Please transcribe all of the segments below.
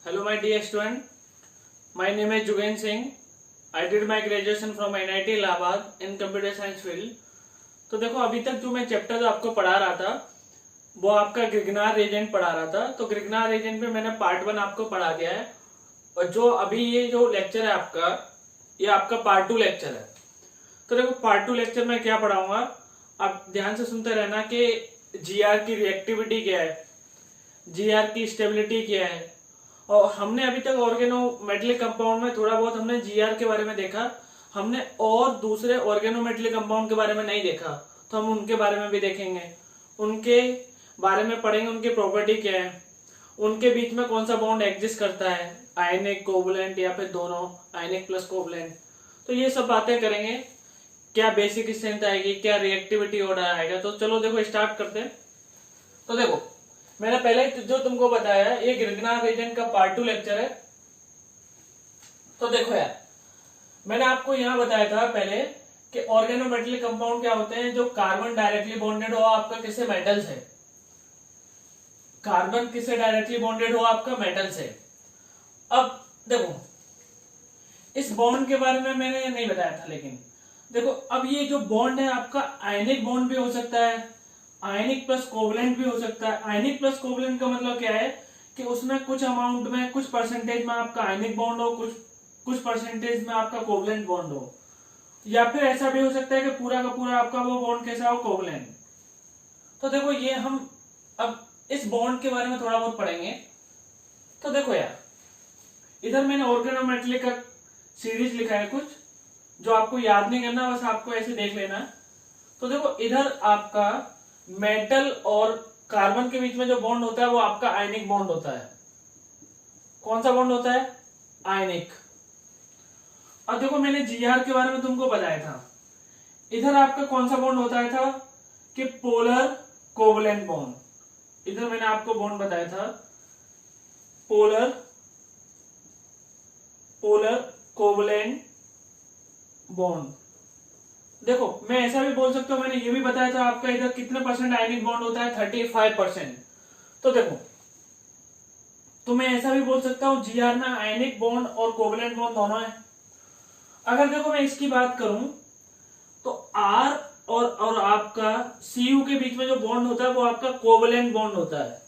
Hello, my dear student. My name is Jugen Singh. I did my graduation from NIT Allahabad in computer science field. तो देखो अभी तक जो मैं chapter आपको पढ़ा रहा था वो आपका ग्रिग्नार रीजेंट पढ़ा रहा था। तो ग्रिग्नार रीजेंट पे मैंने पार्ट 1 आपको पढ़ा दिया है और जो अभी ये जो लेक्चर है आपका ये आपका पार्ट 2 लेक्चर है। तो देखो पार्ट 2 लेक्चर में क्या पढ़ाऊंगा आप ध्यान से सुनते रहना कि जीआर की रिएक्टिविटी क्या है, जीआर की स्टेबिलिटी क्या है। और हमने अभी तक ऑर्गेनोमेटेलिक कंपाउंड में थोड़ा बहुत हमने जीआर के बारे में देखा, हमने और दूसरे ऑर्गेनोमेटेलिक कंपाउंड के बारे में नहीं देखा। तो हम उनके बारे में भी देखेंगे, उनके बारे में पढ़ेंगे, उनकी प्रॉपर्टी क्या है, उनके बीच में कौन सा बॉन्ड एग्जिस्ट करता है, आयनिक, कोवलेंट या फिर दोनों, आयनिक प्लस कोवलेंट। तो ये सब बातें करेंगे। क्या बेसिक स्ट्रेंथ आएगी, क्या रिएक्टिविटी ऑर्डर आएगा। तो चलो देखो स्टार्ट करते हैं। तो देखो मैंने पहले जो तुमको बताया ये ग्रिग्नार रीजेंट का पार्ट 2 लेक्चर है। तो देखो यार मैंने आपको यहां बताया था पहले कि ऑर्गेनोमेटेलिक कंपाउंड क्या होते हैं, जो कार्बन डायरेक्टली बॉन्डेड हो आपका किससे, मेटल से। कार्बन किससे डायरेक्टली बॉन्डेड हो आपका, मेटल से। अब देखो इस बॉन्ड के बारे में मैंने नहीं बताया था, लेकिन देखो अब ये जो बॉन्ड है आपका आयनिक बॉन्ड भी हो सकता है, आयनिक प्लस कोवलेंट भी हो सकता है। आयनिक प्लस कोवलेंट का मतलब क्या है कि उसमें कुछ अमाउंट में, कुछ परसेंटेज में आपका आयनिक बॉन्ड हो, कुछ परसेंटेज में आपका कोवलेंट बॉन्ड हो, या फिर ऐसा भी हो सकता है कि पूरा का पूरा आपका वो बॉन्ड कैसा हो, कोवलेंट। तो देखो ये हम अब इस बॉन्ड के बारे में थोड़ा बहुत पढ़ेंगे। तो देखो यार इधर मैंने ऑर्गेनोमेटेलिक का सीरीज लिखा है कुछ, जो आपको याद नहीं करना, बस आपको ऐसे देख लेना। तो देखो इधर आपका मेटल और कार्बन के बीच में जो बॉन्ड होता है वो आपका आयनिक बॉन्ड होता है। कौन सा बॉन्ड होता है, आयनिक। अब देखो मैंने जीआर के बारे में तुमको बताया था, इधर आपका कौन सा बॉन्ड होता था कि पोलर कोवलेंट बॉन्ड। इधर मैंने आपको बॉन्ड बताया था पोलर कोवलेंट बॉन्ड। देखो मैं ऐसा भी बोल सकता हूं, मैंने ये भी बताया था आपका इधर कितने परसेंट आयनिक बॉन्ड होता है, 35%। तो देखो तो मैं ऐसा भी बोल सकता हूं जीआर में आयनिक बॉन्ड और कोवलेंट बॉन्ड दोनों है। अगर देखो मैं इसकी बात करूं तो आर और आपका सीयू के बीच में जो बॉन्ड होता है वो आपका कोवलेंट बॉन्ड होता है।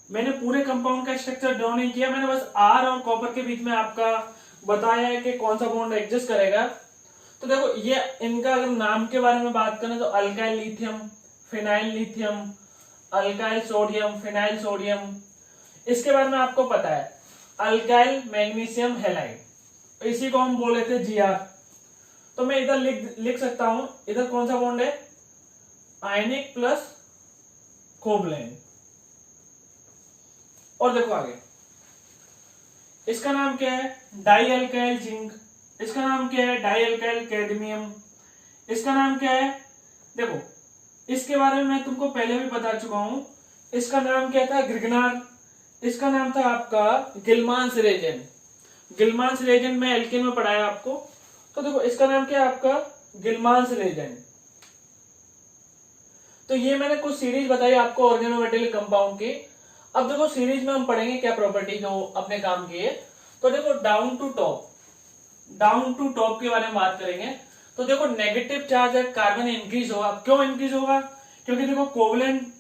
मैंने पूरे कंपाउंड का स्ट्रक्चर ड्रॉ नहीं किया, मैंने बस आर और कॉपर के बीच में आपका बताया है कि कौन सा बॉन्ड एग्जिस्ट करेगा। तो देखो ये इनका अगर नाम के बारे में बात करें तो alkyl lithium, phenyl lithium, alkyl sodium, phenyl sodium, इसके बारे में आपको पता है। अल्काइल मैग्नीशियम हैलाइड, इसी को हम बोले थे जीआर। तो मैं इधर लिख सकता हूं, इधर कौन सा बॉन्ड है, आयनिक प्लस कोवलेंट। और देखो आगे इसका नाम क्या है, डाई अल्काइल जिंक। इसका नाम क्या है, डाई अल्काइल कैडमियम। इसका नाम क्या है, देखो इसके बारे में मैं तुमको पहले भी बता चुका हूं। इसका नाम क्या था, ग्रिग्नार। इसका नाम था आपका गिलमांस रेजेंट। गिलमांस रेजेंट में एल्केन में पढ़ाया आपको। तो देखो इसका नाम क्या है आपका, गिलमांस रेजेंट। तो ये मैंने कुछ सीरीज बताई आपको ऑर्गेनोमेटेलिक कंपाउंड की। अब देखो सीरीज में हम पढ़ेंगे क्या प्रॉपर्टी जो अपने काम की है। तो देखो डाउन टू टॉप के बारे में बात करेंगे। तो देखो नेगेटिव चार्ज है कार्बन इंक्रीज होगा। क्यों इंक्रीज होगा, क्योंकि देखो कोवलेंट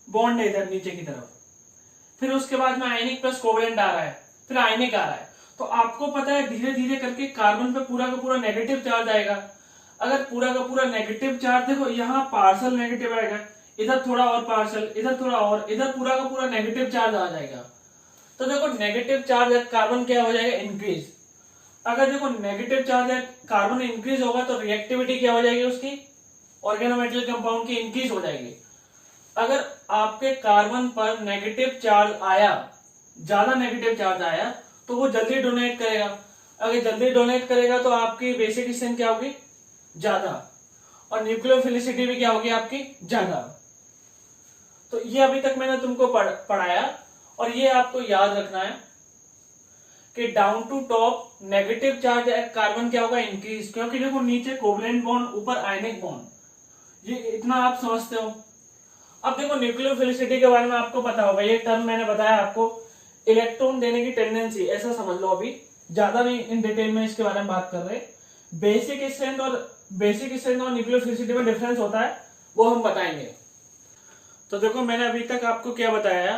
बॉन्ड है इधर नीचे की तरफ, फिर उसके बाद में आयनिक प्लस कोवलेंट आ रहा है, फिर आयनिक आ रहा है। तो आपको पता है धीरे धीरे करके कार्बन पे पूरा का पूरा नेगेटिव चार्ज आएगा। अगर पूरा का पूरा नेगेटिव चार्ज, देखो यहाँ पार्सल नेगेटिव आएगा, इधर थोड़ा और पार्सल, इधर थोड़ा और, इधर पूरा का पूरा नेगेटिव चार्ज आ जाएगा। तो देखो नेगेटिव चार्ज कार्बन क्या हो जाएगा, इंक्रीज। अगर देखो नेगेटिव चार्ज है कार्बन इंक्रीज होगा तो रिएक्टिविटी क्या हो जाएगी उसकी, ऑर्गेनोमेटेलिक कंपाउंड की इंक्रीज हो जाएगी। अगर आपके कार्बन पर नेगेटिव चार्ज आया, ज्यादा नेगेटिव चार्ज आया, तो वो जल्दी डोनेट करेगा। अगर जल्दी डोनेट करेगा तो आपकी बेसिक स्ट्रेंथ क्या होगी, ज्यादा, और न्यूक्लियोफिलिसिटी भी क्या होगी आपकी, ज्यादा। तो ये अभी तक मैंने तुमको पढ़ाया, और ये आपको याद रखना है कि down to top negative charge carbon क्या होगा, इंक्रीज। क्योंकि देखो नीचे कोवलेंट बॉन्ड, ऊपर आयनिक बॉन्ड, ये इतना आप समझते हो। अब देखो न्यूक्लियोफिलिसिटी के बारे में आपको पता होगा, ये टर्म मैंने बताया आपको, इलेक्ट्रॉन देने की टेंडेंसी, ऐसा समझ लो। अभी ज्यादा नहीं इन डिटेल में इसके बारे में बात कर रहे। बेसिक स्ट्रेंथ और न्यूक्लियोफिलिसिटी में डिफरेंस होता है, वो हम बताएंगे। तो देखो मैंने अभी तक आपको क्या बताया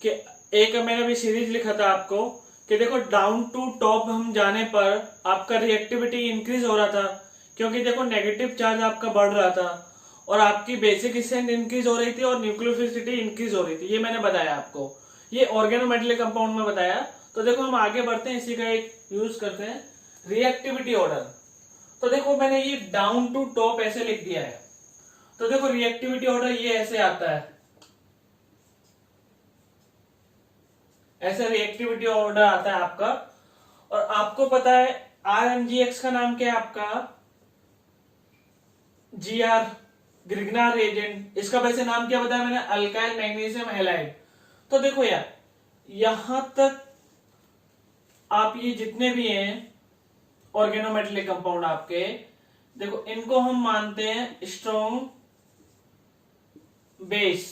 कि एक मैंने अभी सीरीज लिखा था आपको कि देखो डाउन टू टॉप हम जाने पर आपका रिएक्टिविटी इंक्रीज हो रहा था, क्योंकि देखो नेगेटिव चार्ज आपका बढ़ रहा था और आपकी बेसिक स्ट्रेंथ इंक्रीज हो रही थी और न्यूक्लियोफिलिसिटी इंक्रीज हो रही थी। ये मैंने बताया आपको, ये ऑर्गेनोमेटेलिक कंपाउंड में बताया। तो देखो हम आगे बढ़ते हैं, इसी का एक यूज करते हैं, रिएक्टिविटी ऑर्डर। तो देखो मैंने ये डाउन टू टॉप ऐसे लिख दिया है। तो देखो रिएक्टिविटी ऑर्डर ये ऐसे आता है, ऐसे रिएक्टिविटी ऑर्डर आता है आपका। और आपको पता है RMGX का नाम क्या है आपका, GR, ग्रिग्नार रिएजेंट। इसका वैसे नाम क्या बताया मैंने, अल्काइल मैग्नीशियम हैलाइड। तो देखो यार यहां तक आप ये जितने भी हैं ऑर्गेनोमेटेलिक कंपाउंड आपके, देखो इनको हम मानते हैं स्ट्रॉन्ग बेस,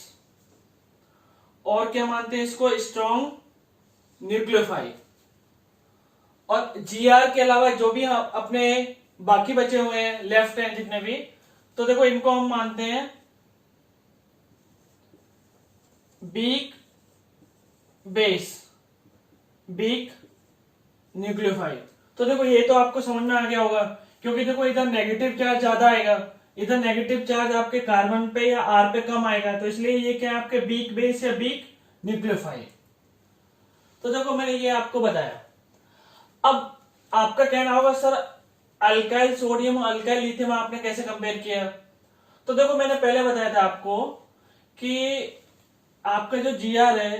और क्या मानते हैं इसको, स्ट्रॉन्ग न्यूक्लियोफाइल। और GR के अलावा जो भी अपने बाकी बचे हुए हैं लेफ्ट हैंड जितने भी, तो देखो इनको हम मानते हैं वीक बेस, वीक न्यूक्लियोफाइल। तो देखो ये तो आपको समझ में आ गया होगा, क्योंकि देखो इधर नेगेटिव चार्ज ज्यादा आएगा, इधर नेगेटिव चार्ज आपके कार्बन पे या R पे कम आएगा, तो इसलिए ये क्या है आपके वीक बेस या वीक न्यूक्लियोफाइल। तो देखो मैंने ये आपको बताया। अब आपका कहना होगा सर अल्काइल सोडियम और अल्काइल लिथियम आपने कैसे कंपेयर किया। तो देखो मैंने पहले बताया था आपको कि आपका जो GR है,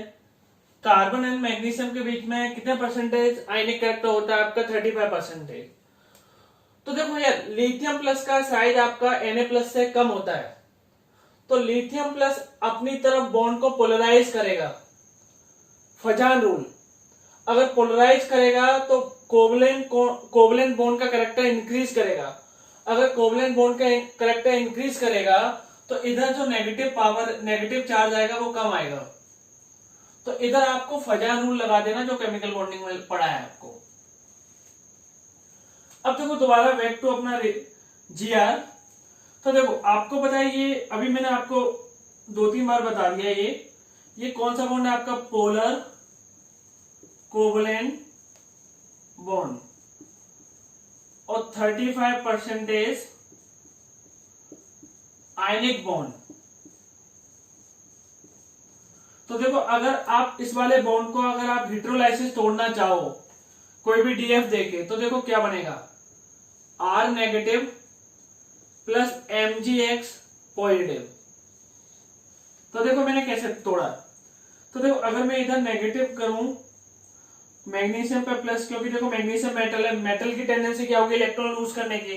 कार्बन एंड मैग्नीशियम के बीच में कितने परसेंटेज आयनिक कैरेक्टर होता है आपका, 35%। तो देखो यार लिथियम प्लस का साइज आपका Na+ से कम होता है, तो लिथियम प्लस अपनी तरफ बॉन्ड को पोलराइज करेगा। फजान रूल, अगर पोलराइज करेगा तो कोवलेंट बॉन्ड का कैरेक्टर इंक्रीज करेगा। अगर कोवलेंट बॉन्ड का कैरेक्टर इंक्रीज करेगा तो इधर जो नेगेटिव चार्ज आएगा वो कम आएगा। तो इधर आपको फजान रूल लगा देना जो केमिकल बॉन्डिंग में पढ़ा है आपको। अब देखो दोबारा बैक टू अपना GR। तो देखो आपको पता है ये अभी मैंने आपको 2-3 बार बता दिया, ये कौन सा बॉन्ड है आपका, पोलर कोवलेंट बॉन्ड, और 35% आयनिक बॉन्ड। तो देखो अगर आप इस वाले बॉन्ड को अगर आप हेटेरोलाइसिस तोड़ना चाहो कोई भी DF देके, तो देखो क्या बनेगा, R negative plus MgX positive. तो देखो मैंने कैसे तोड़ा। तो देखो अगर मैं इधर नेगेटिव करूं मैग्नीशियम पे प्लस, क्योंकि देखो मैग्नीशियम मेटल है, मेटल की टेंडेंसी क्या होगी, इलेक्ट्रॉन लूज करने की।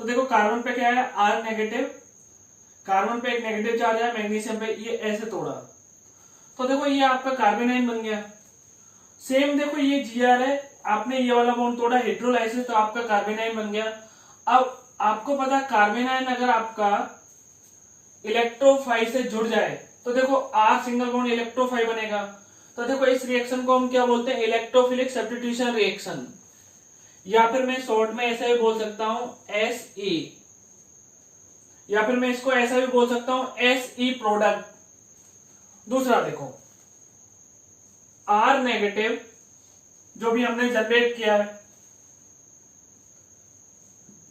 तो देखो कार्बन पे क्या है, R नेगेटिव, कार्बन पे एक नेगेटिव चार्ज है, मैग्नीशियम पे ये ऐसे तोड़ा। तो देखो ये आपका कार्बेनाइन बन गया। सेम देखो ये GR है, आपने ये वाला बॉन्ड तोड़ा हेटेरोलाइसिस, तो आपका कार्बेनाइन बन गया। अब आपको पता कार्बेनाइन अगर आपका इलेक्ट्रोफाइल से जुड़ जाए तो देखो R सिंगल बॉन्ड इलेक्ट्रोफाइल बनेगा। तो देखो इस रिएक्शन को हम क्या बोलते हैं, इलेक्ट्रोफिलिक सब्स्टिट्यूशन रिएक्शन, या फिर मैं शॉर्ट में ऐसा भी बोल सकता हूं SE, या फिर मैं इसको ऐसा भी बोल सकता हूं SE प्रोडक्ट। दूसरा देखो R नेगेटिव जो भी हमने जनरेट किया है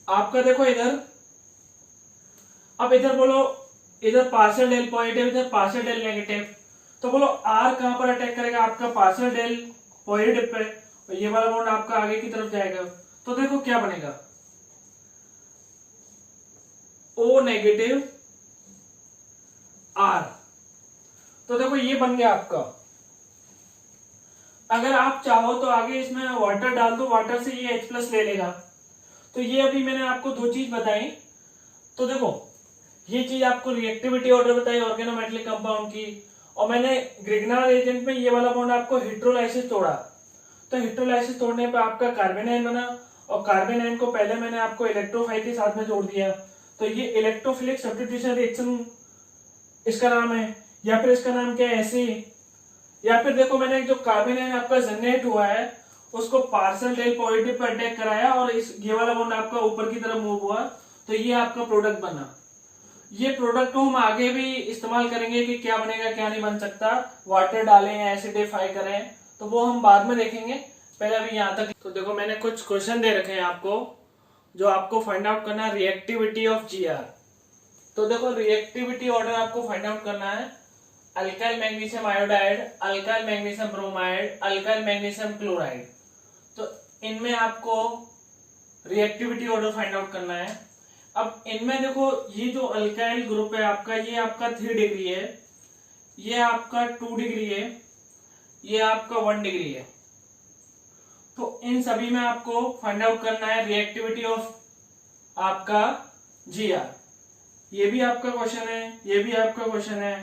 आपका, देखो इधर, अब इधर बोलो, इधर पार्शियल डेल पॉजिटिव, इधर पार्शियल डेल नेगेटिव। तो बोलो R कहां पर अटैक करेगा, आपका पार्शियल डेल पॉजिटिव पे, और ये वाला बॉन्ड आपका आगे की तरफ जाएगा। तो देखो क्या बनेगा, O नेगेटिव R। तो देखो ये बन गया आपका। अगर आप चाहो तो आगे इसमें वाटर डाल दो, वाटर से ये H+ ले लेगा। तो ये अभी मैंने आपको 2 चीज बताई। तो देखो ये चीज आपको रिएक्टिविटी ऑर्डर बताई ऑर्गेनोमेटेलिक कंपाउंड की, और मैंने ग्रिग्नार एजेंट में ये वाला बॉन्ड आपको हेटेरोलाइसिस तोड़ा। तो हेटेरोलाइसिस तोड़ने पर आपका कार्बेनाइन बना, और कार्बेनाइन को पहले मैंने आपको इलेक्ट्रोफाइल के साथ में जोड़ दिया। तो ये इलेक्ट्रोफिलिक सब्स्टिट्यूशन रिएक्शन इसका नाम है, या फिर इसका नाम क्या है, ऐसे या फिर देखो मैंने जो कार्बेन आपका जनरेट हुआ है उसको पार्शियल डेल पॉजिटिव पर अटैक कराया और इस ये वाला बॉन्ड आपका ऊपर की तरफ मूव हुआ, तो ये आपका प्रोडक्ट बना। ये प्रोडक्ट को हम आगे भी इस्तेमाल करेंगे कि क्या बनेगा क्या नहीं बन सकता, वाटर डालें एसिडिफाई करें, तो वो हम बाद में देखेंगे। पहले अभी यहाँ तक तो देखो मैंने कुछ क्वेश्चन दे रखे हैं आपको, जो आपको फाइंड आउट करना है रिएक्टिविटी ऑफ जीआर। तो देखो रिएक्टिविटी ऑर्डर आपको फाइंड आउट करना है alkyl magnesium iodide, alkyl magnesium bromide, alkyl magnesium chloride. तो इनमें आपको रिएक्टिविटी ऑर्डर फाइंड आउट करना है। अब इनमें देखो ये जो अल्काइल ग्रुप है आपका, ये आपका 3 डिग्री है, ये आपका 2 डिग्री है, ये आपका 1 डिग्री है। तो इन सभी में आपको फाइंड आउट करना है रिएक्टिविटी ऑफ आपका जीआर। ये भी आपका क्वेश्चन है, ये भी आपका क्वेश्चन है।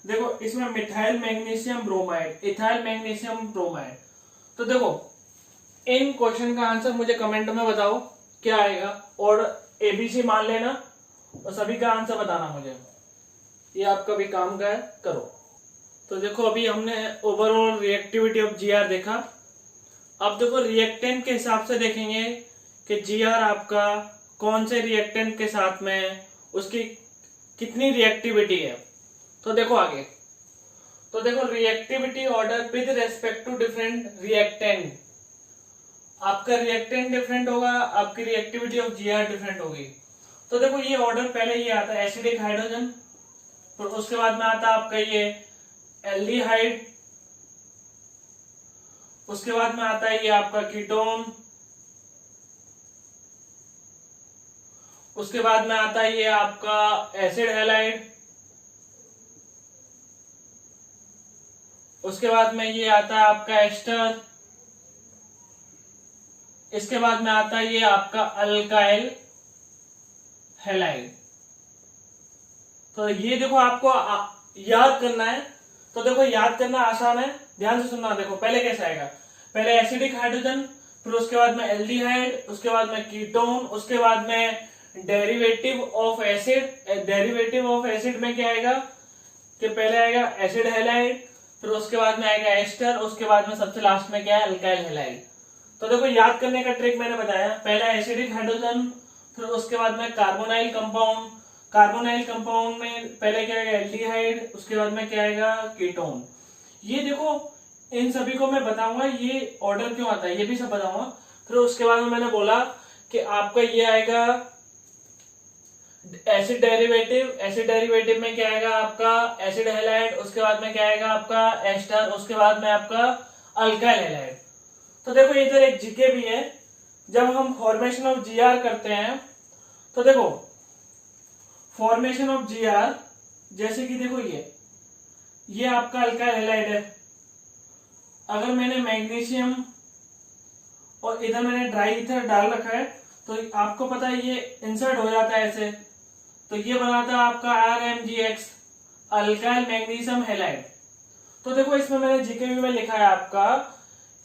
देखो इसमें methyl magnesium bromide, ethyl magnesium bromide. तो देखो इन क्वेश्चन का आंसर मुझे कमेंट में बताओ क्या आएगा, और एबीसी मान लेना और सभी का आंसर बताना मुझे। ये आपका भी काम का है, करो। तो देखो अभी हमने ओवरऑल रिएक्टिविटी ऑफ जीआर देखा। अब देखो रिएक्टेंट के हिसाब से देखेंगे कि जीआर आपका कौन से रिएक्टेंट के साथ में उसकी कितनी रिएक्टिविटी है। तो देखो आगे, तो देखो reactivity order with respect to different reactant. आपका रिएक्टेंट डिफरेंट होगा, आपकी रिएक्टिविटी ऑफ जीआर डिफरेंट होगी। तो देखो ये ऑर्डर पहले ये आता है एसिडिक हाइड्रोजन, फिर उसके बाद में आता है आपका ये एल्डिहाइड, उसके बाद में आता है ये आपका कीटोन, उसके बाद में आता है ये आपका एसिड हैलाइड, उसके बाद में ये आता है आपका एस्टर, इसके बाद में आता है ये आपका अल्काइल हैलाइड। तो ये देखो आपको याद करना है। तो देखो याद करना आसान है, ध्यान से सुनना। देखो पहले कैसे आएगा, पहले एसिडिक हाइड्रोजन, फिर उसके बाद में एल्डिहाइड, उसके बाद में कीटोन, उसके बाद में derivative of acid. Derivative of acid में क्या आएगा कि पहले आएगा एसिड हैलाइड, फिर उसके बाद में आएगा एस्टर, उसके बाद में सबसे लास्ट में क्या है अल्काइल हैलाइड। तो देखो याद करने का ट्रिक मैंने बताया, पहला एसिडिक हाइड्रोजन, फिर उसके बाद में कार्बोनाइल कंपाउंड। कार्बोनाइल कंपाउंड में पहले क्या आएगा एल्डिहाइड, उसके बाद में क्या आएगा कीटोन। ये देखो इन सभी को मैं बताऊंगा ये ऑर्डर क्यों आता है, ये भी सब बताऊंगा। फिर उसके बाद में मैंने बोला कि आपका ये आएगा एसिड डेरिवेटिव। एसिड डेरिवेटिव में क्या आएगा आपका एसिड हैलाइड, उसके बाद में क्या आएगा आपका एस्टर, उसके बाद में आपका अल्काइल हैलाइड। तो देखो इधर एक जीके भी है, जब हम फॉर्मेशन ऑफ जीआर करते हैं तो देखो फॉर्मेशन ऑफ जीआर जैसे कि देखो ये आपका अल्काइल हैलाइड है। अगर मैंने मैग्नीशियम और इधर मैंने ड्राई ईथर डाल रखा है तो आपको पता है ये इंसर्ट हो जाता है ऐसे, तो ये बनाता है आपका RMgX अल्काइल मैग्नीशियम हैलाइड। तो देखो इसमें मैंने जीके में लिखा है आपका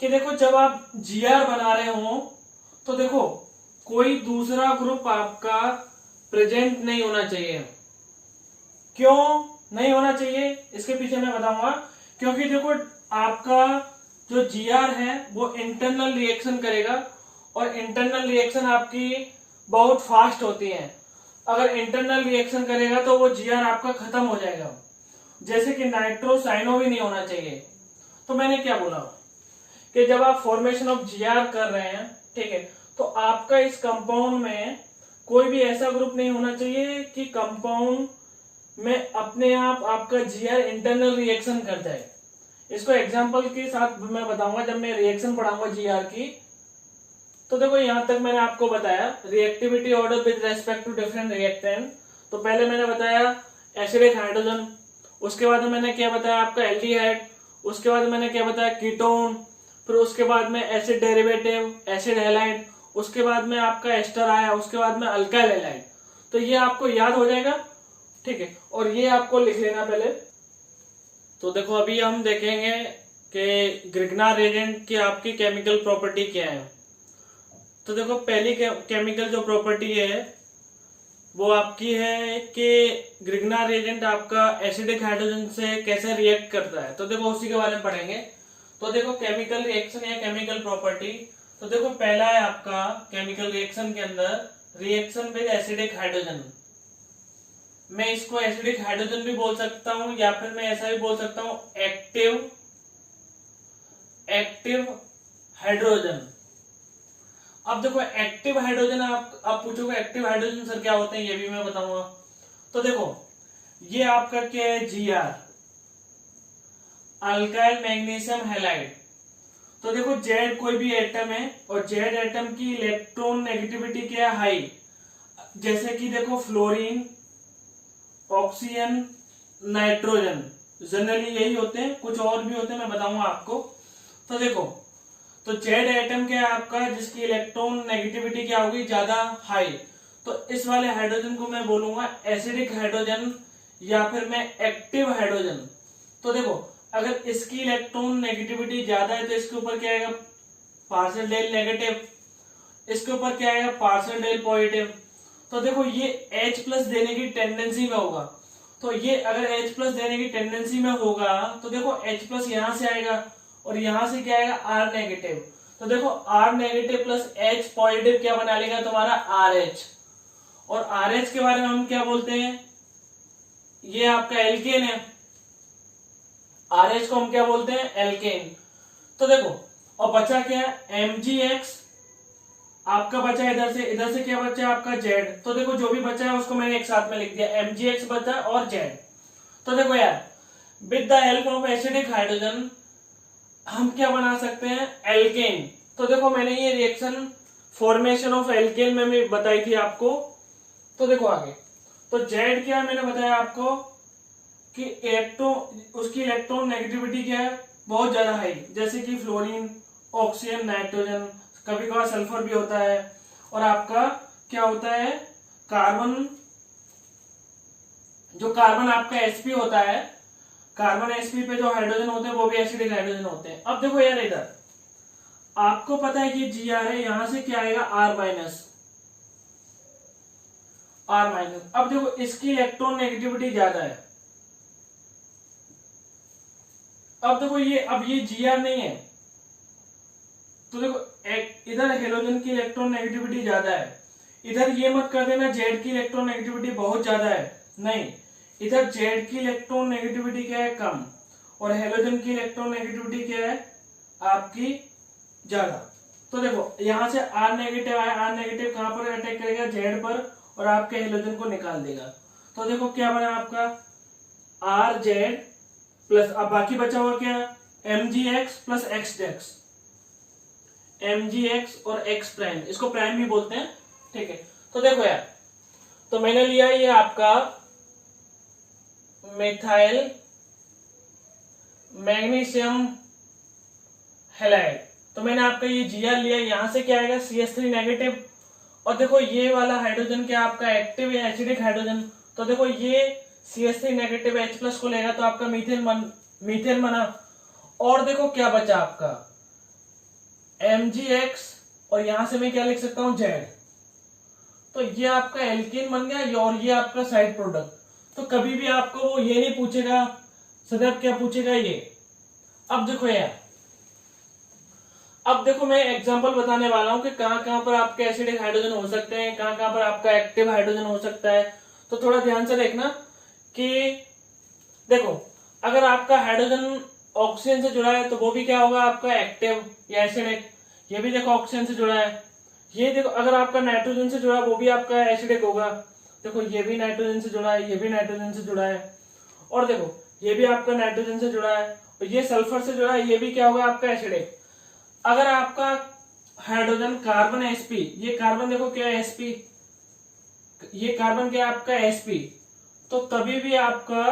कि देखो जब आप जीआर बना रहे हो तो देखो कोई दूसरा ग्रुप आपका प्रेजेंट नहीं होना चाहिए। क्यों नहीं होना चाहिए इसके पीछे मैं बताऊंगा। क्योंकि देखो आपका जो जीआर है वो इंटरनल रिएक्शन करेगा और इंटरनल रिएक्शन आपकी बहुत फास्ट होती है। अगर इंटरनल रिएक्शन करेगा तो वो जीआर आपका खत्म हो जाएगा। जैसे कि नाइट्रोसाइनो भी नहीं होना चाहिए। तो मैंने क्या बोला कि जब आप फॉर्मेशन ऑफ जीआर कर रहे हैं, ठीक है, तो आपका इस कंपाउंड में कोई भी ऐसा ग्रुप नहीं होना चाहिए कि कंपाउंड में अपने आप आपका जीआर इंटरनल रिएक्शन कर जाए। इसको एग्जांपल के साथ मैं बताऊंगा जब मैं रिएक्शन पढ़ाऊंगा जीआर की। तो देखो यहां तक मैंने आपको बताया reactivity order with respect to different reactant. तो पहले मैंने बताया एसिडिक हाइड्रोजन, उसके बाद मैंने क्या बताया आपका एल्डिहाइड, उसके बाद मैंने क्या बताया कीटोन, फिर उसके बाद में एसिड डेरिवेटिव एसिड हैलाइड, उसके बाद में आपका एस्टर आया, उसके बाद में अल्काइल हैलाइड। तो ये आपको याद हो जाएगा, ठीक है, और ये आपको लिख लेना पहले। तो देखो अभी हम देखेंगे कि ग्रिग्नार रिएजेंट की आपकी केमिकल प्रॉपर्टी क्या है। तो देखो पहली केमिकल जो प्रॉपर्टी है वो आपकी है कि ग्रिग्नार रिएजेंट आपका एसिडिक हाइड्रोजन से कैसे रिएक्ट करता है। तो देखो उसी के बारे में पढ़ेंगे। तो देखो केमिकल रिएक्शन या केमिकल प्रॉपर्टी। तो देखो पहला है आपका केमिकल रिएक्शन के अंदर रिएक्शन विद एसिडिक हाइड्रोजन। मैं इसको एसिडिक हाइड्रोजन भी बोल सकता हूं या फिर मैं ऐसा भी बोल सकता हूं एक्टिव हाइड्रोजन। अब देखो एक्टिव हाइड्रोजन, आप पूछोगे एक्टिव हाइड्रोजन सर क्या होते हैं, ये भी मैं बताऊंगा। तो देखो ये आपका क्या है, Gr अल्काइल मैग्नीशियम हैलाइड। तो देखो जेड कोई भी एटम है और जेड एटम की इलेक्ट्रॉन नेगेटिविटी क्या है, हाई। जैसे कि देखो फ्लोरीन, ऑक्सीजन, नाइट्रोजन, जनरली यही होते हैं, कुछ और भी होते हैं मैं बताऊंगा आपको। तो देखो तो जेड एटम क्या है आपका, जिसकी इलेक्ट्रॉन नेगेटिविटी क्या होगी, ज्यादा हाई। तो इस वाले हाइड्रोजन को मैं बोलूंगा एसिडिक हाइड्रोजन या फिर मैं एक्टिव हाइड्रोजन। तो देखो अगर इसकी इलेक्ट्रॉन नेगेटिविटी ज्यादा है तो इसके ऊपर क्या आएगा, पार्शियल डेल नेगेटिव, इसके ऊपर क्या आएगा, पार्शियल डेल पॉजिटिव। तो देखो ये H प्लस देने की टेंडेंसी में होगा। तो ये अगर H प्लस देने की टेंडेंसी में होगा तो देखो H प्लस यहां से आएगा और यहां से क्या आएगा, R नेगेटिव। तो देखो R negative plus H positive क्या बना लेगा तुम्हारा, RH। और RH के बारे में हम क्या बोलते हैं, ये आपका एल्केन है। RH को हम क्या बोलते हैं, एल्केन। तो देखो और बचा क्या है, MgX आपका बचा है इधर से क्या बचा है आपका Z। तो देखो जो भी बचा है उसको मैंने एक साथ में लिख दिया, MgX बचा और Z। तो देखो यार with the help of acidic hydrogen हम क्या बना सकते हैं, एल्केन। तो देखो मैंने ये रिएक्शन फॉर्मेशन ऑफ एल्केन में भी बताई थी आपको। तो देखो आगे तो जेड क्या मैंने बताया आपको कि उसकी इलेक्ट्रॉन नेगेटिविटी क्या है, बहुत ज्यादा हाई। जैसे कि फ्लोरीन, ऑक्सीजन, नाइट्रोजन, कभी कभार सल्फर भी होता है। और आपका क्या होता है, कार्बन, जो कार्बन आपका sp होता है, कार्बन sp पे जो हाइड्रोजन होते हैं वो भी एसिडिक हाइड्रोजन होते हैं। अब देखो यार इधर आपको पता है कि Gr है, यहां से क्या आएगा, R माइनस। अब देखो इसकी इलेक्ट्रॉन नेगेटिविटी ज्यादा है। अब देखो ये Gr नहीं है। तो देखो इधर हेलोजन की इलेक्ट्रॉन नेगेटिविटी ज्यादा है। इधर ये मत कर देना जेड की इलेक्ट्रॉन नेगेटिविटी बहुत ज्यादा है, नहीं। इधर जेड की इलेक्ट्रॉन नेगेटिविटी क्या है, कम। और हेलोजन की इलेक्ट्रॉन नेगेटिविटी क्या है आपकी, ज्यादा। तो देखो यहां से आर नेगेटिव आया, आर नेगेटिव कहां पर अटैक करेगा, जेड पर, और आपके हेलोजन को निकाल देगा। तो देखो क्या बना आपका, आर जेड प्लस, अब बाकी बचा हुआ क्या, MgX प्लस XDEX, MgX और X प्राइम, इसको प्राइम भी बोलते हैं, ठीक है। तो देखो यार तो मैंने लिया ये आपका मिथाइल मैग्नीशियम हैलाइड। तो मैंने आपका ये Gr लिया, यहां से क्या आएगा, CH3 नेगेटिव। और देखो ये वाला हाइड्रोजन क्या आपका एक्टिव या एसिडिक हाइड्रोजन। तो देखो ये CH3 नेगेटिव H प्लस को लेगा तो आपका मीथेन बना। और देखो क्या बचा आपका MgX और यहां से मैं क्या लिख सकता हूं, Z। तो ये आपका एल्केन बन गया और ये आपका साइड प्रोडक्ट। तो कभी भी आपको वो ये नहीं पूछेगा, सदैव क्या पूछेगा, ये। अब देखो यार, अब देखो मैं एग्जांपल बताने वाला हूं कि कहां कहां पर आपके एसिडिक हाइड्रोजन हो सकते हैं, कहां कहां पर आपका एक्टिव हाइड्रोजन हो सकता है। तो थोड़ा ध्यान से देखना कि देखो अगर आपका हाइड्रोजन ऑक्सीजन से जुड़ा है तो वो भी क्या होगा आपका, एक्टिव या एसिडिक। ये भी देखो ऑक्सीजन से जुड़ा है। ये देखो अगर आपका नाइट्रोजन से जुड़ा है वो भी आपका एसिडिक होगा। देखो ये भी नाइट्रोजन से जुड़ा है, ये भी नाइट्रोजन से जुड़ा है। और देखो ये भी आपका नाइट्रोजन से जुड़ा है और ये सल्फर से जुड़ा है, ये भी क्या होगा आपका एसिडिक। अगर आपका हाइड्रोजन कार्बन sp, ये कार्बन देखो क्या है sp, ये कार्बन क्या है आपका sp। तो तभी भी आपका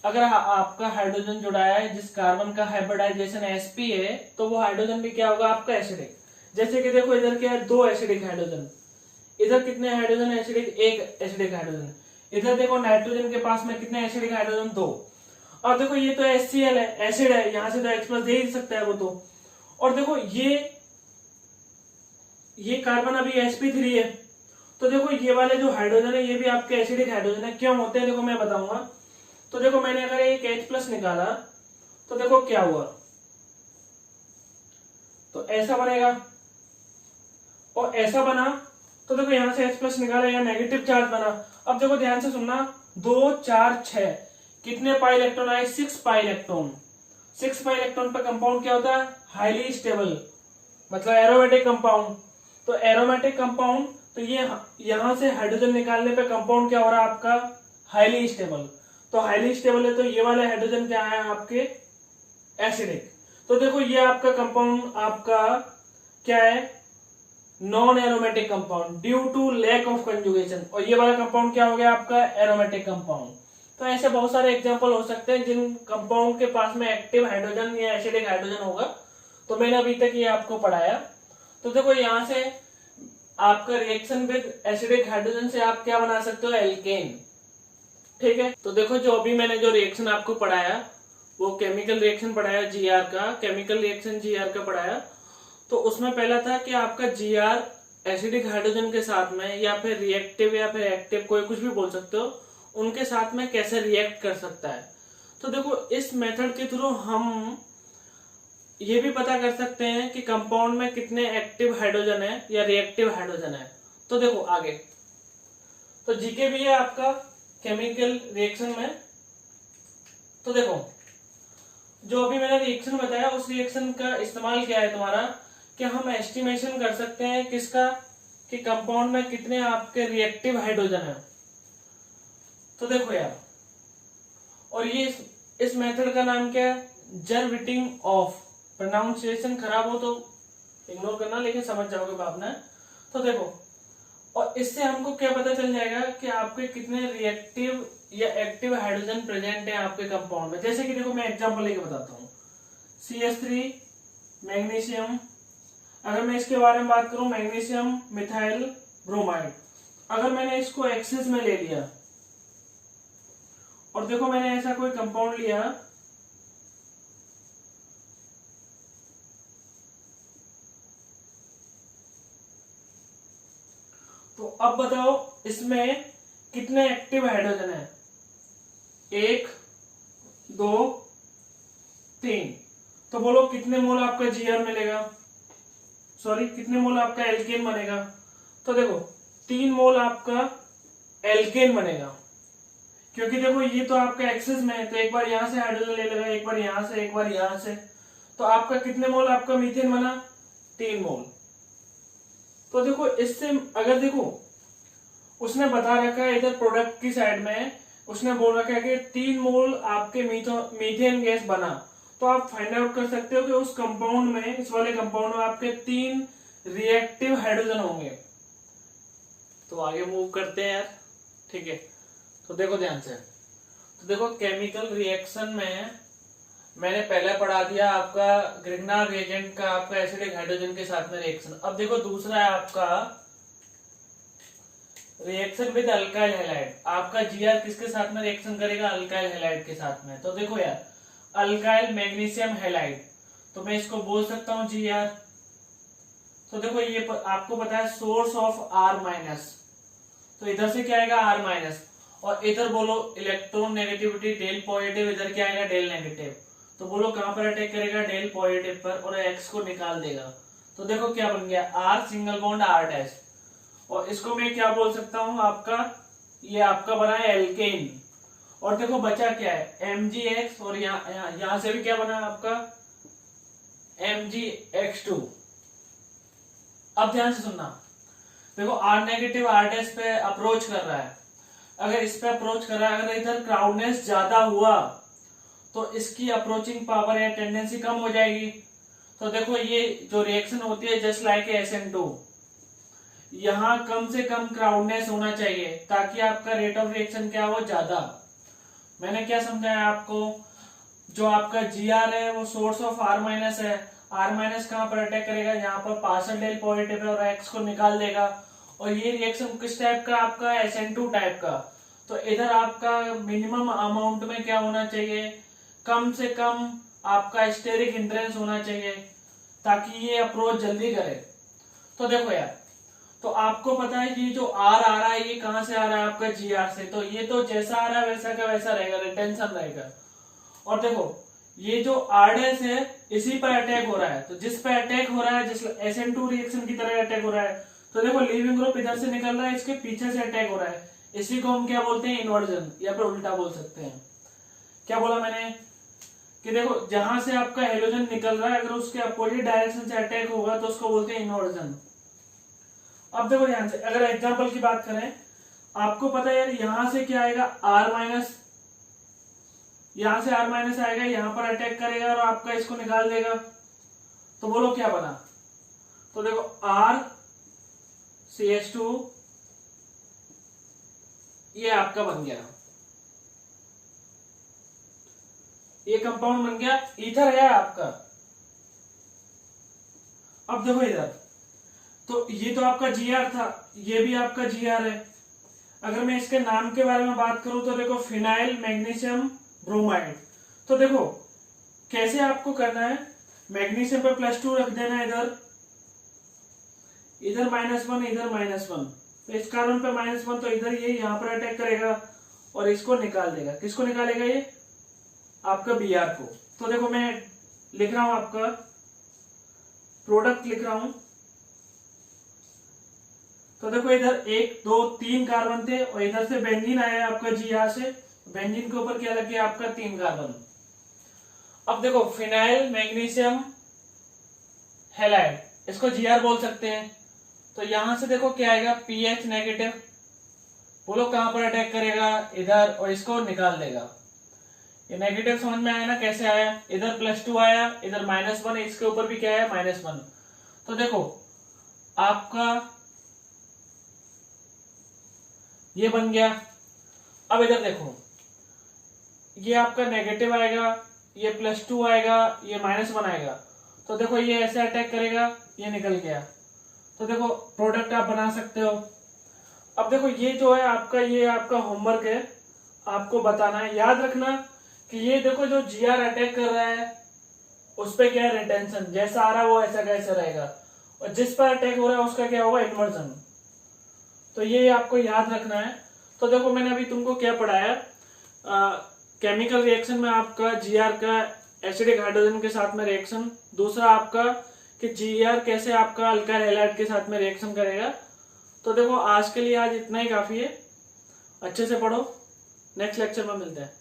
अगर आपका हाइड्रोजन जुड़ा है जिस कार्बन का हाइब्रिडाइजेशन sp है तो वो हाइड्रोजन भी क्या होगा आपका एसिडिक। जैसे कि देखो इधर क्या है, 2 एसिडिक हाइड्रोजन, इधर कितने हाइड्रोजन एसिडिक, 1 एसिडिक हाइड्रोजन। इधर देखो नाइट्रोजन के पास में कितने एसिडिक हाइड्रोजन, 2। और देखो ये तो HCl है, एसिड है, यहां से तो H प्लस दे ही सकता है वो तो। और देखो ये कार्बन अभी sp3 है तो देखो ये वाले जो हाइड्रोजन है ये भी आपके एसिडिक हाइड्रोजन है। क्यों होते हैं देखो मैं बताऊंगा। तो देखो मैंने अगर एक H+ निकाला तो देखो क्या हुआ, तो ऐसा बनेगा और ऐसा बना। तो देखो यहां से H+ निकाला, यहाँ नेगेटिव चार्ज बना। अब देखो ध्यान से सुनना, 2 4 6 कितने पाई इलेक्ट्रॉन आए, 6 पाई इलेक्ट्रॉन। 6 पाई इलेक्ट्रॉन पर कंपाउंड क्या होता है, हाईली स्टेबल, मतलब एरोमेटिक कंपाउंड। तो एरोमेटिक कंपाउंड, तो ये यहां से हाइड्रोजन निकालने पे कंपाउंड क्या हो रहा है आपका, हाईली स्टेबल। तो हाईली स्टेबल है तो ये वाले हाइड्रोजन क्या है आपके, एसिडिक। तो देखो ये आपका कंपाउंड आपका क्या है, non aromatic compound due to lack of conjugation. और ये वाला कंपाउंड क्या हो गया आपका, एरोमेटिक कंपाउंड। तो ऐसे बहुत सारे एग्जांपल हो सकते हैं जिन कंपाउंड के पास में एक्टिव हाइड्रोजन या एसिडिक हाइड्रोजन होगा। तो मैंने अभी तक ये आपको पढ़ाया। तो देखो यहां से आपका रिएक्शन विद एसिडिक हाइड्रोजन से आप क्या बना सकते हो, एल्केन। ठीक है, तो देखो जो अभी मैंने जो रिएक्शन आपको पढ़ाया वो केमिकल रिएक्शन पढ़ाया जीआर का, केमिकल रिएक्शन जीआर का पढ़ाया। तो उसमें पहला था कि आपका जीआर एसिडिक हाइड्रोजन के साथ में या फिर रिएक्टिव या फिर एक्टिव, कोई कुछ भी बोल सकते हो, उनके साथ में कैसे रिएक्ट कर सकता है। तो देखो इस मेथड के थ्रू हम ये भी पता कर सकते हैं कि कंपाउंड में कितने एक्टिव हाइड्रोजन है या रिएक्टिव हाइड्रोजन है। तो देखो आगे, तो जीके भी है आपका केमिकल रिएक्शन में। तो देखो जो अभी मैंने रिएक्शन बताया उस रिएक्शन का इस्तेमाल क्या है तुम्हारा, कि हम एस्टिमेशन कर सकते हैं किसका, कि कंपाउंड में कितने आपके रिएक्टिव हाइड्रोजन है। तो देखो यार, और ये इस मेथड का नाम क्या है, जरविटिंग ऑफ। प्रोनाउंसिएशन खराब हो तो इग्नोर करना, लेकिन समझ जाओगे बाप ने। तो देखो, और इससे हमको क्या पता चल जाएगा कि आपके कितने रिएक्टिव या एक्टिव हाइड्रोजन प्रेजेंट है आपके कंपाउंड में। जैसे कि देखो मैं एग्जांपल लेके बताता हूँ, CH3 मैग्नीशियम, अगर मैं इसके बारे में बात करूं, मैग्नीशियम मिथाइल ब्रोमाइड। अगर मैंने इसको एक्सेस में ले लिया और देखो मैंने ऐसा कोई कंपाउंड लिया, तो अब बताओ इसमें कितने एक्टिव हाइड्रोजन है, 1 2 3। तो बोलो कितने मोल आपका जीआर मिलेगा, सॉरी कितने मोल आपका एल्केन बनेगा। तो देखो 3 मोल आपका एल्केन बनेगा, क्योंकि देखो ये तो आपका एक्सेस में है, तो एक बार यहां से हाइड्रोजन ले लेगा, एक बार यहां से, एक बार यहां से। तो आपका कितने मोल आपका मीथेन बना, 3 मोल। तो देखो इससे अगर देखो उसने बता रखा है इधर प्रोडक्ट की साइड में, उसने बोल रखा है कि 3 मोल आपके मीथेन गैस बना, तो आप फाइंड आउट कर सकते हो कि उस कंपाउंड में, इस वाले कंपाउंड में आपके 3 रिएक्टिव हाइड्रोजन होंगे। तो आगे मूव करते हैं यार, ठीक है। तो देखो ध्यान से, तो देखो केमिकल रिएक्शन में मैंने पहले पढ़ा दिया आपका ग्रिग्नार रिएजेंट का, आपका एसिडिक हाइड्रोजन के साथ में रिएक्शन। अब देखो दूसरा है आपका रिएक्शन विद अल्काइल हैलाइड। आपका जीआर किसके साथ में रिएक्शन करेगा, अल्काइल हैलाइड के साथ में। तो देखो यार, अल्काइल मैग्नीशियम हैलाइड, तो मैं इसको बोल सकता हूं जीआर। तो देखो ये आपको पता है सोर्स ऑफ R-, तो इधर से क्या आएगा R-, और इधर बोलो इलेक्ट्रॉन नेगेटिविटी डेल पॉजिटिव, इधर क्या आएगा डेल नेगेटिव। तो बोलो कहां पर अटैक करेगा, डेल पॉजिटिव पर, और एक्स को निकाल देगा। तो देखो क्या बन गया, R सिंगल बॉन्ड R', और इसको मैं क्या बोल सकता हूं आपका, ये आपका बना है एल्केन। और देखो बचा क्या है, MgX, और यहां से भी क्या बना आपका MgX2। अब ध्यान से सुनना, देखो R- R' पे अप्रोच कर रहा है। अगर इस पे अप्रोच कर रहा है, अगर इधर क्राउडनेस ज्यादा हुआ तो इसकी अप्रोचिंग पावर या टेंडेंसी कम हो जाएगी। तो देखो ये जो रिएक्शन होती है जस्ट लाइक SN2, यहां कम से कम क्राउडनेस होना चाहिए ताकि आपका रेट ऑफ रिएक्शन क्या हो, ज्यादा। मैंने क्या समझाया आपको, जो आपका जीआर है वो सोर्स ऑफ R- है। R- कहां पर अटैक करेगा, यहाँ पर पार्शियल डेल पॉजिटिव है, और एक्स को निकाल देगा। और ये रिएक्शन किस टाइप का, आपका SN2 टाइप का। तो इधर आपका मिनिमम अमाउंट में क्या होना चाहिए, कम से कम आपका स्टेरिक हिंड्रेंस होना चाहिए ताकि ये अप्रोच जल्दी करे। तो देखो यार, तो आपको पता है ये जो आर आ रहा है ये कहां से आ रहा है आपका जी आर से, तो ये तो जैसा आ रहा है वैसा का वैसा रहेगा, रिटेंशन रहेगा। और देखो ये जो आर डैश है इसी पर अटैक हो रहा है, तो जिस पर अटैक हो रहा है, जिस SN2 रिएक्शन की तरह अटैक हो रहा है, तो देखो लीविंग ग्रुप इधर से निकल रहा है, इसके पीछे से अटैक हो रहा है, इसी को हम क्या बोलते हैं, इन्वर्जन, या फिर उल्टा बोल सकते हैं। क्या बोला मैंने कि देखो जहां से आपका हेलोजन निकल रहा है अगर उसके अपोजिट डायरेक्शन से अटैक होगा तो उसको बोलते हैं इन्वर्जन। अब देखो ध्यान से, अगर एग्जांपल की बात करें, आपको पता है यार यहां से क्या आएगा, R माइनस, यहां से R माइनस आएगा, यहां पर अटैक करेगा और आपका इसको निकाल देगा, तो बोलो क्या बना। तो देखो RCH2 ये आपका बन गया, ये कंपाउंड बन गया, ईथर है आपका। अब देखो इधर, तो ये तो आपका Gr था, ये भी आपका Gr है। अगर मैं इसके नाम के बारे में बात करूं तो देखो फिनाइल मैग्नीशियम ब्रोमाइड। तो देखो कैसे आपको करना है, मैग्नीशियम पे +2 रख देना है, इधर इधर -1, इधर -1, तो इस कार्बन पे -1, तो इधर ये यहां पर अटैक करेगा और इसको निकाल देगा। किसको निकालेगा, ये आपका Br को। तो देखो मैं लिख रहा हूं, आपका प्रोडक्ट लिख रहा हूं, तो देखो इधर 1 2 3 कार्बन थे और इधर से बेंजीन आया आपका Gr से, बेंजीन के ऊपर क्या लग गया आपका 3 कार्बन। अब देखो फिनाइल मैग्नीशियम हैलाइड, इसको Gr बोल सकते हैं, तो यहां से देखो क्या आएगा, pH नेगेटिव, बोलो कहां पर अटैक करेगा, इधर, और इसको निकाल देगा। ये नेगेटिव समझ में आया ना कैसे आया, इधर +2 आया, इधर -1, इसके ऊपर भी क्या है -1। तो देखो आपका ये बन गया। अब इधर देखो ये आपका नेगेटिव आएगा, ये +2 आएगा, ये -1 आएगा, तो देखो ये ऐसे अटैक करेगा, ये निकल गया। तो देखो प्रोडक्ट आप बना सकते हो। अब देखो ये जो है आपका, ये आपका होमवर्क है, आपको बताना है, याद रखना कि ये देखो जो Gr अटैक कर रहा है उस पे क्या है, रिटेंशन, जैसा आ रहा है वो ऐसा कैसे रहेगा, और जिस पर अटैक हो रहा है उसका क्या होगा, इन्वर्जन। तो ये आपको याद रखना है। तो देखो मैंने अभी तुमको क्या पढ़ाया, केमिकल रिएक्शन में आपका Gr का एसिडिक हाइड्रोजन के साथ में रिएक्शन, दूसरा आपका कि Gr कैसे आपका अल्काइल हैलाइड के साथ में रिएक्शन करेगा। तो देखो आज के लिए आज इतना ही काफी है, अच्छे से पढ़ो, नेक्स्ट लेक्चर में मिलते हैं।